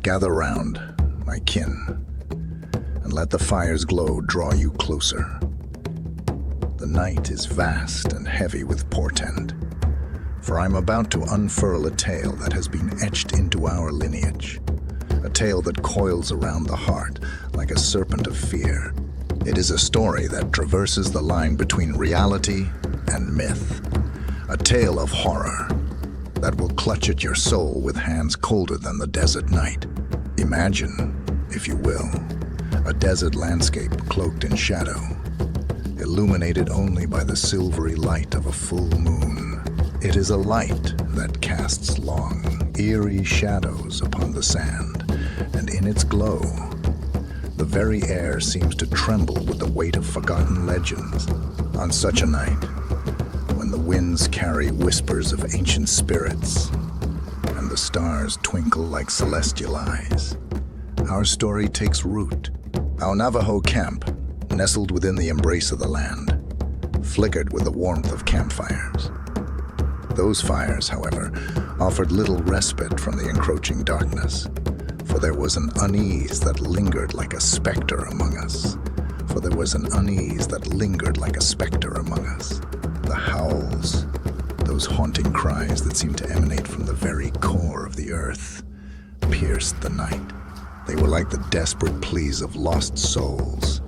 Gather round, my kin, and let the fire's glow draw you closer. The night is vast and heavy with portent, for I'm about to unfurl a tale that has been etched into our lineage, a tale that coils around the heart like a serpent of fear. It is a story that traverses the line between reality and myth, a tale of horror that will clutch at your soul with hands colder than the desert night. Imagine, if you will, a desert landscape cloaked in shadow, illuminated only by the silvery light of a full moon. It is a light that casts long, eerie shadows upon the sand, and in its glow, the very air seems to tremble with the weight of forgotten legends. On such a night, when the winds carry whispers of ancient spirits, and the stars twinkle like celestial eyes, our story takes root. Our Navajo camp, nestled within the embrace of the land, flickered with the warmth of campfires. Those fires, however, offered little respite from the encroaching darkness, for there was an unease that lingered like a specter among us. The howls, those haunting cries that seemed to emanate from the very core of the earth, pierced the night. They were like the desperate pleas of lost souls,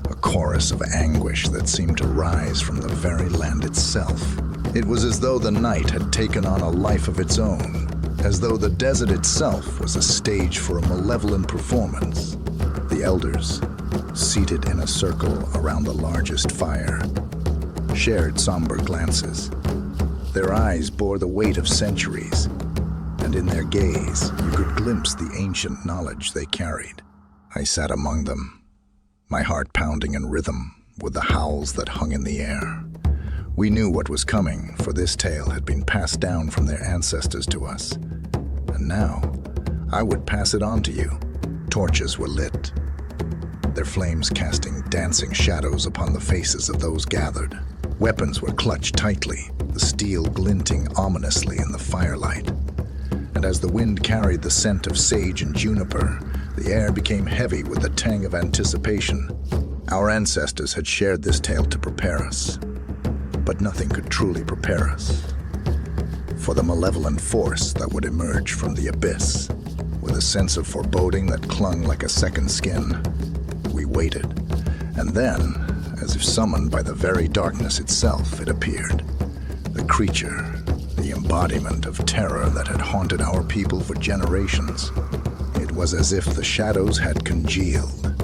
a chorus of anguish that seemed to rise from the very land itself. It was as though the night had taken on a life of its own, as though the desert itself was a stage for a malevolent performance. The elders, seated in a circle around the largest fire, shared somber glances. Their eyes bore the weight of centuries, and in their gaze you could glimpse the ancient knowledge they carried. I sat among them, my heart pounding in rhythm with the howls that hung in the air. We knew what was coming, for this tale had been passed down from their ancestors to us. And now, I would pass it on to you. Torches were lit, their flames casting dancing shadows upon the faces of those gathered. Weapons were clutched tightly, the steel glinting ominously in the firelight. And as the wind carried the scent of sage and juniper, the air became heavy with the tang of anticipation. Our ancestors had shared this tale to prepare us, but nothing could truly prepare us for the malevolent force that would emerge from the abyss. With a sense of foreboding that clung like a second skin, we waited. And then, as if summoned by the very darkness itself, it appeared. The creature, the embodiment of terror that had haunted our people for generations. It was as if the shadows had congealed,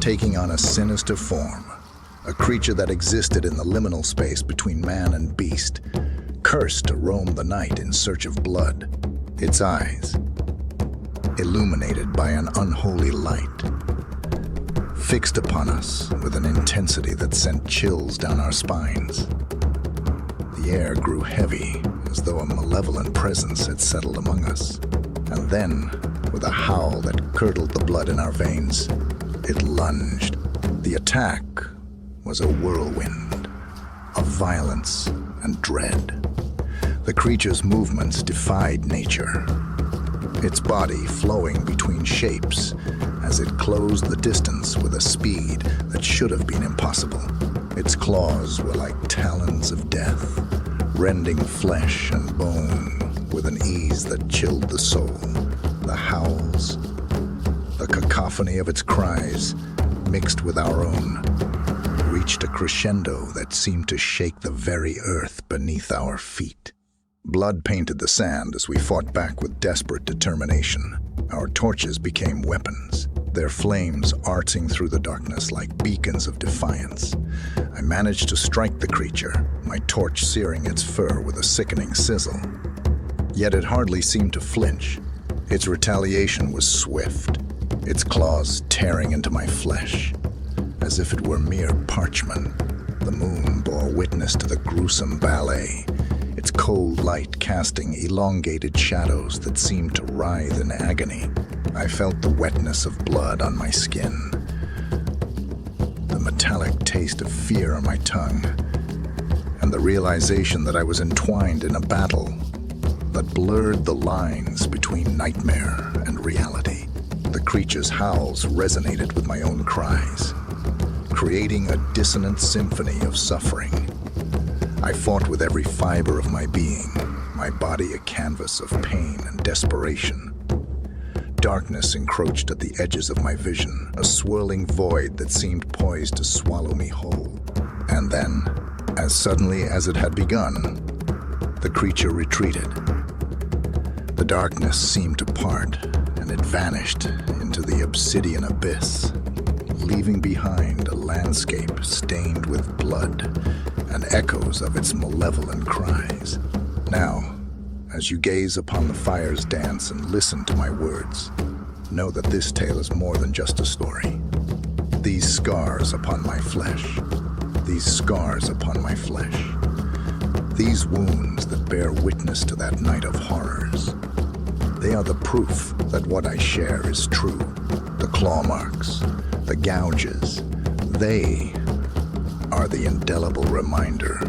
taking on a sinister form. A creature that existed in the liminal space between man and beast, cursed to roam the night in search of blood. Its eyes, illuminated by an unholy light, fixed upon us with an intensity that sent chills down our spines. The air grew heavy, as though a malevolent presence had settled among us. And then, with a howl that curdled the blood in our veins, it lunged. The attack was a whirlwind of violence and dread. The creature's movements defied nature, its body flowing between shapes as it closed the distance with a speed that should have been impossible. Its claws were like talons of death, rending flesh and bone with an ease that chilled the soul. The howls, the cacophony of its cries, mixed with our own, reached a crescendo that seemed to shake the very earth beneath our feet. Blood painted the sand as we fought back with desperate determination. Our torches became weapons, their flames arcing through the darkness like beacons of defiance. I managed to strike the creature, my torch searing its fur with a sickening sizzle. Yet it hardly seemed to flinch. Its retaliation was swift, its claws tearing into my flesh. As if it were mere parchment, the moon bore witness to the gruesome ballet, its cold light casting elongated shadows that seemed to writhe in agony. I felt the wetness of blood on my skin, the metallic taste of fear on my tongue, and the realization that I was entwined in a battle that blurred the lines between nightmare and reality. The creature's howls resonated with my own cries, creating a dissonant symphony of suffering. I fought with every fiber of my being, my body a canvas of pain and desperation. Darkness encroached at the edges of my vision, a swirling void that seemed poised to swallow me whole. And then, as suddenly as it had begun, the creature retreated. The darkness seemed to part, and it vanished into the obsidian abyss, leaving behind a landscape stained with blood and echoes of its malevolent cries. Now, as you gaze upon the fire's dance and listen to my words, know that this tale is more than just a story. These scars upon my flesh, these scars upon my flesh, these wounds that bear witness to that night of horrors, they are the proof that what I share is true. The claw marks, the gouges, they are the indelible reminder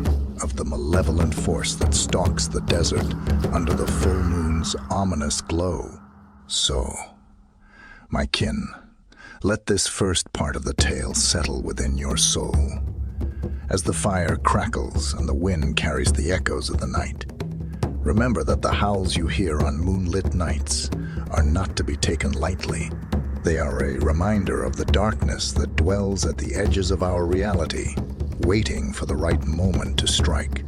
of the malevolent force that stalks the desert under the full moon's ominous glow. So, my kin, let this first part of the tale settle within your soul. As the fire crackles and the wind carries the echoes of the night, remember that the howls you hear on moonlit nights are not to be taken lightly. They are a reminder of the darkness that dwells at the edges of our reality, waiting for the right moment to strike.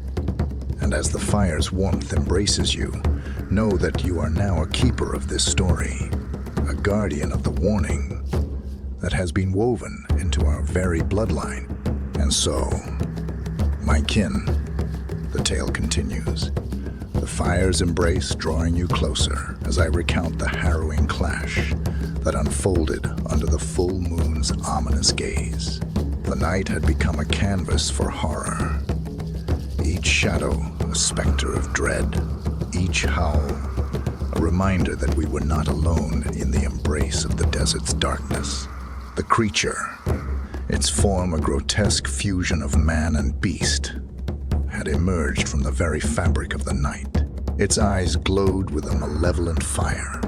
And as the fire's warmth embraces you, know that you are now a keeper of this story, a guardian of the warning that has been woven into our very bloodline. And so, my kin, the tale continues. The fire's embrace drawing you closer as I recount the harrowing clash that unfolded under the full moon's ominous gaze. The night had become a canvas for horror. Each shadow, a specter of dread. Each howl, a reminder that we were not alone in the embrace of the desert's darkness. The creature, its form a grotesque fusion of man and beast, had emerged from the very fabric of the night. Its eyes glowed with a malevolent fire,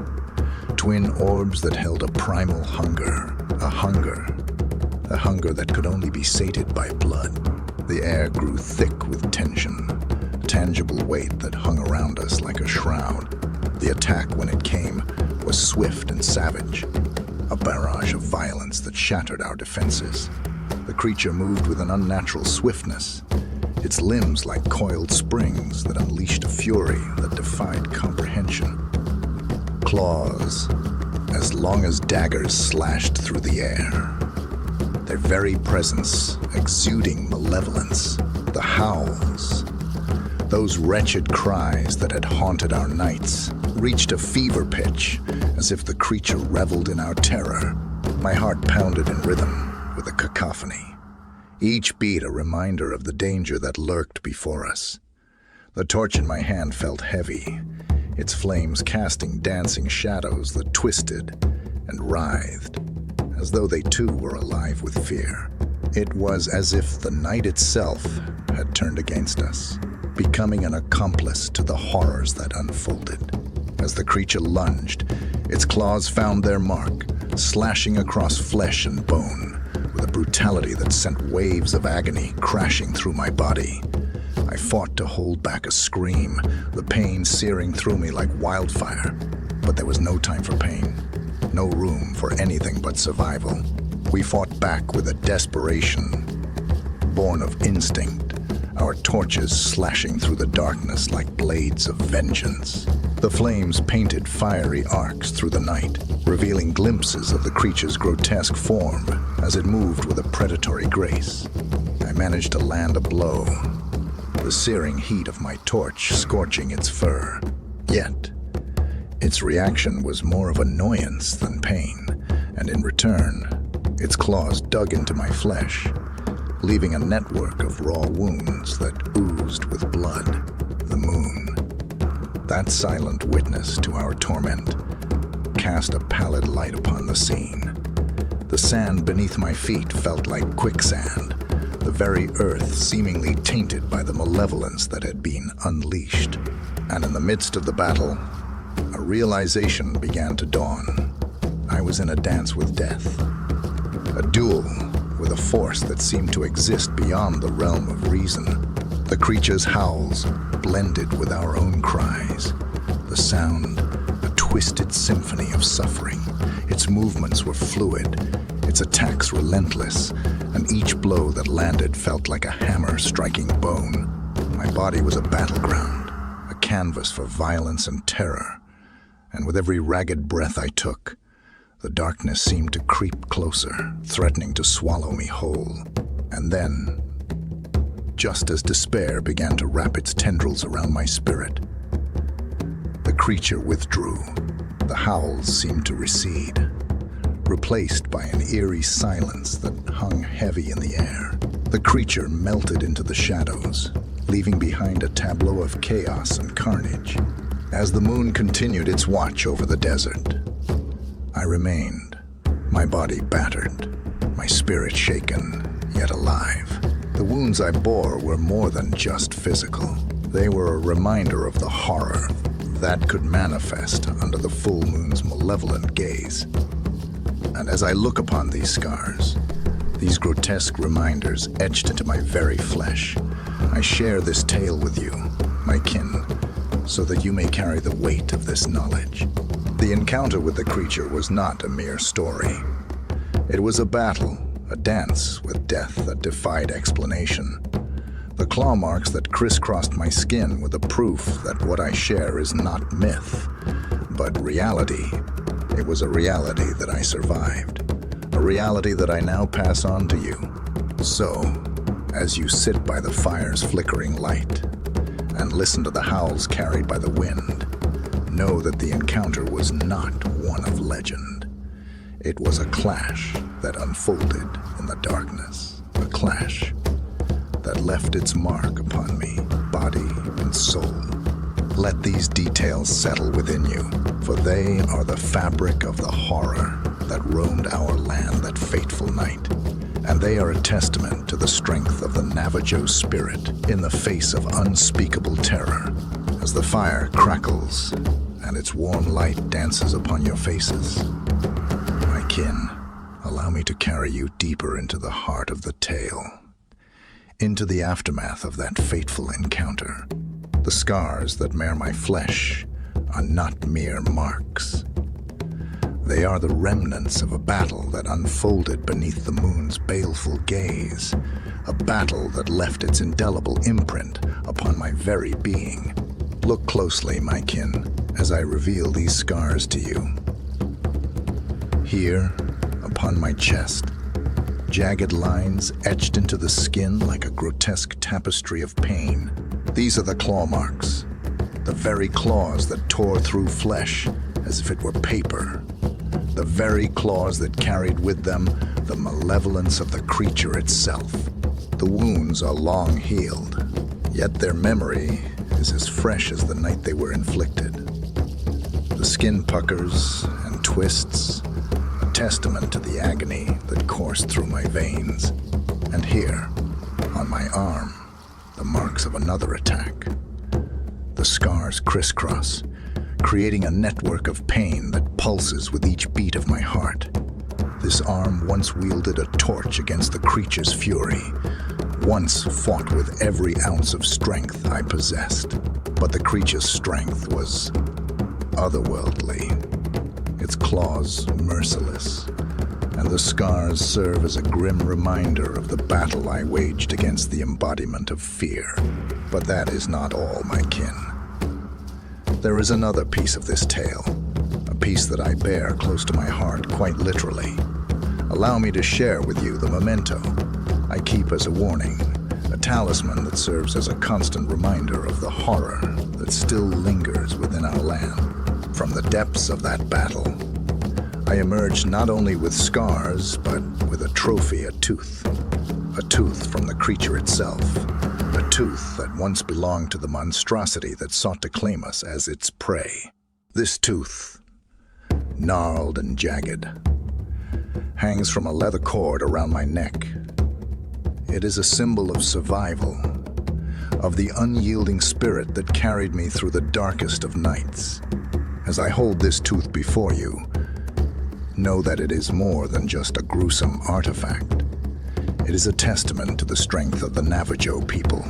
twin orbs that held a primal hunger, a hunger that could only be sated by blood. The air grew thick with tension, a tangible weight that hung around us like a shroud. The attack, when it came, was swift and savage, a barrage of violence that shattered our defenses. The creature moved with an unnatural swiftness, its limbs like coiled springs that unleashed a fury that defied comprehension. Claws, as long as daggers, slashed through the air, their very presence exuding malevolence. The howls, those wretched cries that had haunted our nights, reached a fever pitch as if the creature reveled in our terror. My heart pounded in rhythm with a cacophony, each beat a reminder of the danger that lurked before us. The torch in my hand felt heavy, its flames casting dancing shadows that twisted and writhed, as though they too were alive with fear. It was as if the night itself had turned against us, becoming an accomplice to the horrors that unfolded. As the creature lunged, its claws found their mark, slashing across flesh and bone with a brutality that sent waves of agony crashing through my body. I fought to hold back a scream, the pain searing through me like wildfire. But there was no time for pain, no room for anything but survival. We fought back with a desperation born of instinct, our torches slashing through the darkness like blades of vengeance. The flames painted fiery arcs through the night, revealing glimpses of the creature's grotesque form as it moved with a predatory grace. I managed to land a blow, the searing heat of my torch scorching its fur. Yet, its reaction was more of annoyance than pain, and in return, its claws dug into my flesh, leaving a network of raw wounds that oozed with blood. The moon, that silent witness to our torment, cast a pallid light upon the scene. The sand beneath my feet felt like quicksand, the very earth seemingly tainted by the malevolence that had been unleashed. And in the midst of the battle, a realization began to dawn. I was in a dance with death, a duel with a force that seemed to exist beyond the realm of reason. The creature's howls blended with our own cries, the sound a twisted symphony of suffering. Its movements were fluid, its attacks relentless, and each blow that landed felt like a hammer striking bone. My body was a battleground, a canvas for violence and terror, and with every ragged breath I took, the darkness seemed to creep closer, threatening to swallow me whole. And then, just as despair began to wrap its tendrils around my spirit, the creature withdrew. The howls seemed to recede, replaced by an eerie silence that hung heavy in the air. The creature melted into the shadows, leaving behind a tableau of chaos and carnage. As the moon continued its watch over the desert, I remained, my body battered, my spirit shaken, yet alive. The wounds I bore were more than just physical. They were a reminder of the horror that could manifest under the full moon's malevolent gaze. And as I look upon these scars, these grotesque reminders etched into my very flesh, I share this tale with you, my kin, so that you may carry the weight of this knowledge. The encounter with the creature was not a mere story. It was a battle, a dance with death that defied explanation. The claw marks that crisscrossed my skin were the proof that what I share is not myth, but reality. It was a reality that I survived, a reality that I now pass on to you. So, as you sit by the fire's flickering light and listen to the howls carried by the wind, know that the encounter was not one of legend. It was a clash that unfolded in the darkness, a clash that left its mark upon me, body and soul. Let these details settle within you, for they are the fabric of the horror that roamed our land that fateful night. And they are a testament to the strength of the Navajo spirit in the face of unspeakable terror. As the fire crackles and its warm light dances upon your faces, my kin, allow me to carry you deeper into the heart of the tale, into the aftermath of that fateful encounter. The scars that mar my flesh are not mere marks. They are the remnants of a battle that unfolded beneath the moon's baleful gaze, a battle that left its indelible imprint upon my very being. Look closely, my kin, as I reveal these scars to you. Here, upon my chest, jagged lines etched into the skin like a grotesque tapestry of pain. These are the claw marks, the very claws that tore through flesh as if it were paper, the very claws that carried with them the malevolence of the creature itself. The wounds are long healed, yet their memory is as fresh as the night they were inflicted. The skin puckers and twists, a testament to the agony that coursed through my veins. And here, on my arm, the marks of another attack. The scars crisscross, creating a network of pain that pulses with each beat of my heart. This arm once wielded a torch against the creature's fury, once fought with every ounce of strength I possessed. But the creature's strength was otherworldly, its claws merciless, and the scars serve as a grim reminder of the battle I waged against the embodiment of fear. But that is not all, my kin. There is another piece of this tale, a piece that I bear close to my heart quite literally. Allow me to share with you the memento I keep as a warning, a talisman that serves as a constant reminder of the horror that still lingers within our land. From the depths of that battle, I emerged not only with scars, but with a trophy, a tooth from the creature itself, a tooth that once belonged to the monstrosity that sought to claim us as its prey. This tooth, gnarled and jagged, hangs from a leather cord around my neck. It is a symbol of survival, of the unyielding spirit that carried me through the darkest of nights. As I hold this tooth before you, know that it is more than just a gruesome artifact. It is a testament to the strength of the Navajo people.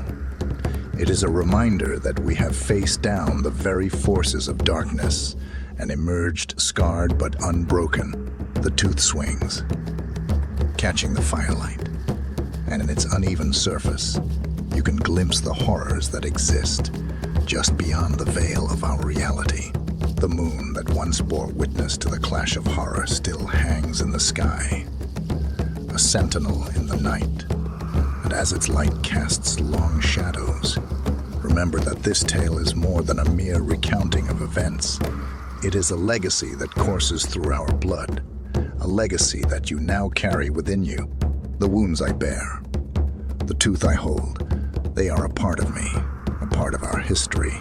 It is a reminder that we have faced down the very forces of darkness and emerged scarred but unbroken. The tooth swings, catching the firelight, and in its uneven surface, you can glimpse the horrors that exist just beyond the veil of our reality. The moon that once bore witness to the clash of horror still hangs in the sky, a sentinel in the night, and as its light casts long shadows, remember that this tale is more than a mere recounting of events. It is a legacy that courses through our blood, a legacy that you now carry within you. The wounds I bear, the tooth I hold, they are a part of me, a part of our history,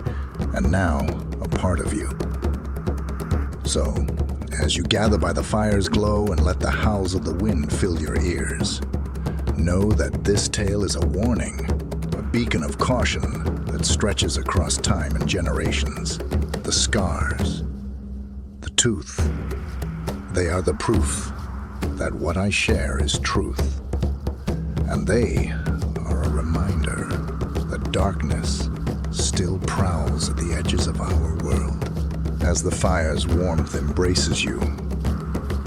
and now a part of you. So, as you gather by the fire's glow and let the howls of the wind fill your ears, know that this tale is a warning, a beacon of caution that stretches across time and generations. The scars, the tooth, they are the proof that what I share is truth. And they are a reminder that darkness still prowls at the edges of our world. As the fire's warmth embraces you,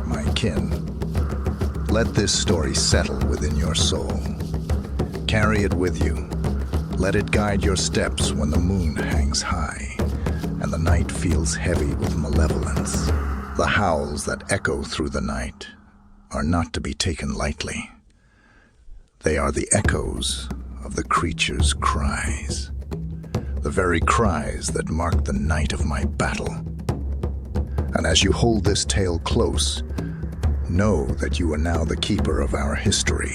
my kin, let this story settle within your soul. Carry it with you. Let it guide your steps when the moon hangs high and the night feels heavy with malevolence. The howls that echo through the night are not to be taken lightly. They are the echoes of the creature's cries, the very cries that mark the night of my battle. And as you hold this tale close, know that you are now the keeper of our history,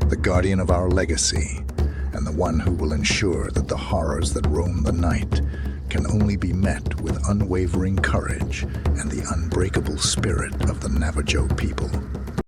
the guardian of our legacy, and the one who will ensure that the horrors that roam the night can only be met with unwavering courage and the unbreakable spirit of the Navajo people.